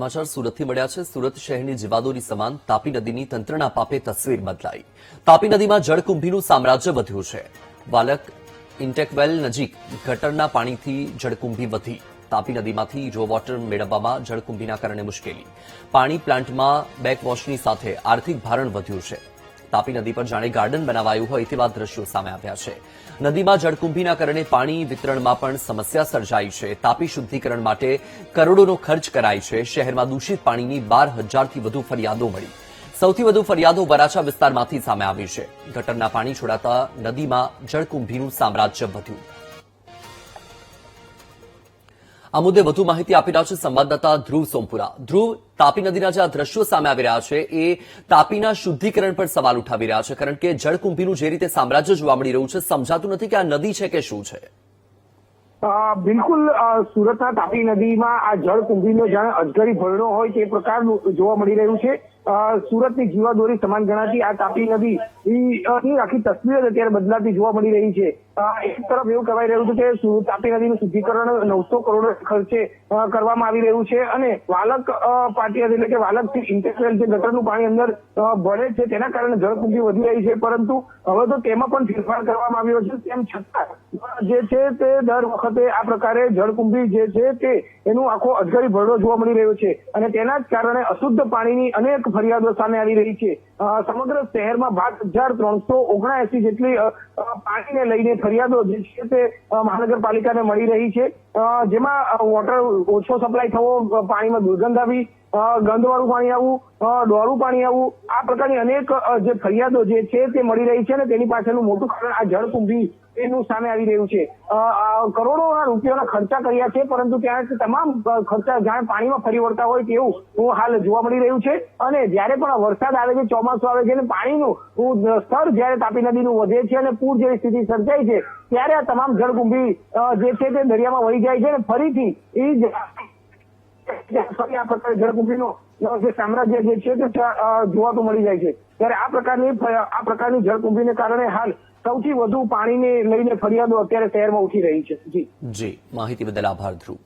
સમાચાર સુરતથી મળ્યા છે। સુરત શહેરની જીવાદોરી સમાન તાપી નદીની તંત્રના પાપે તસવીર બદલાઈ। તાપી નદીમાં જળકુંભીનું સામ્રાજ્ય વધ્યું છે। વાલક ઇન્ટેકવેલ નજીક ગટરના પાણીથી જળકુંભી વધી। તાપી નદીમાંથી રો વોટર મેળવવામાં જળકુંભીના કારણે મુશ્કેલી। પાણી પ્લાન્ટમાં બેકવોશની સાથે આર્થિક ભારણ વધ્યું છે। તાપી નદી પર જાણે ગાર્ડન બનાવાયું હોય તેવા દ્રશ્યો સામે આવ્યા છે। નદીમાં જળકુંભીના કારણે પાણી વિતરણમાં પણ સમસ્યા સર્જાઈ છે। તાપી શુદ્ધિકરણ માટે કરોડોનો ખર્ચ કરાય છે। શહેરમાં દૂષિત પાણીની 12,000થી વધુ ફરિયાદો મળી। સૌથી વધુ ફરિયાદો વરાછા વિસ્તારમાંથી સામે આવી છે। ગટરના પાણી છોડાતા નદીમાં જળકુંભીનું સામ્રાજ્ય વધ્યું। આ મુદ્દે વધુ માહિતી આપી રહ્યા છે સંવાદદાતા ધ્રુવ સોમપુરા। ધ્રુવ, તાપી નદીના જે આ દ્રશ્યો સામે આવી રહ્યા છે એ તાપીના શુદ્ધિકરણ પર સવાલ ઉઠાવી રહ્યા છે, કારણ કે જળકુંભીનું જે રીતે સામ્રાજ્ય જોવા મળી રહ્યું છે, સમજાતું નથી કે આ નદી છે કે શું છે। બિલકુલ, સુરતના તાપી નદીમાં આ જળકુંભીનો જાણે અજગરી ભરડો હોય તે પ્રકારનું જોવા મળી રહ્યું છે। સુરતની જીવાદોરી સમાન ગણાતી આ તાપી નદી ની આખી તસવીર અત્યારે બદલાતી જોવા મળી રહી છે। એક તરફ એવું કહેવાય રહ્યું છે કે તાપી નદીનું શુદ્ધિકરણ 900 કરોડ ખર્ચે કરવામાં આવી રહ્યું છે અને વાલક પાટિયા એટલે કે વાલકથી ઇન્ટેકવેલ જે ગટરનું પાણી અંદર ભળે છે તેના કારણે જળકુંભી વધી રહી છે, પરંતુ હવે તો તેમાં પણ ફેરફાર કરવામાં આવ્યો છે। તેમ છતાં જે છે તે દર વખતે આ પ્રકારે જળકુંભી જે છે તે એનું આખો અજગરી ભરડો જોવા મળી રહ્યો છે અને તેના જ કારણે અશુદ્ધ પાણીની અનેક ફરિયાદો સામે આવી રહી છે। સમગ્ર શહેરમાં 12,379 જેટલી પાણીને લઈને ફરિયાદો જે છે તે મહાનગરપાલિકાને મળી રહી છે, જેમાં વોટર ઓછો સપ્લાય થવો, પાણીમાં દુર્ગંધ આવી, ગંધવાળું પાણી આવવું, ડોરું પાણી આવવું, આ પ્રકારની અનેક જે ફરિયાદો જે છે તે મળી રહી છે અને તેની પાછળનું મોટું કારણ આ જળકુંભી એનું સામે આવી રહ્યું છે। કરોડોના રૂપિયાના ખર્ચા કર્યા છે, પરંતુ ત્યાં તમામ ખર્ચા જાણે પાણીમાં ફરી વળતા હોય તેવું હાલ જોવા મળી રહ્યું છે અને જ્યારે પણ વરસાદ આવે છે, ચોમાસું આવે છે અને પાણીનું સ્તર જ્યારે તાપી નદીનું વધે છે અને પૂર જેવી સ્થિતિ સર્જાય છે, ત્યારે આ તમામ જળકુંભી જે છે તે દરિયામાં વહી જાય છે અને ફરી આ પ્રકારે જળકુંભીનું જે સામ્રાજ્ય જે છે તે જોવાતું મળી જાય છે। ત્યારે આ પ્રકારની જળકુંભીને કારણે હાલ સૌથી વધુ પાણીને લઈને ફરિયાદો અત્યારે શહેરમાં ઉઠી રહી છે। જી, માહિતી બદલ આભાર ધ્રુવ।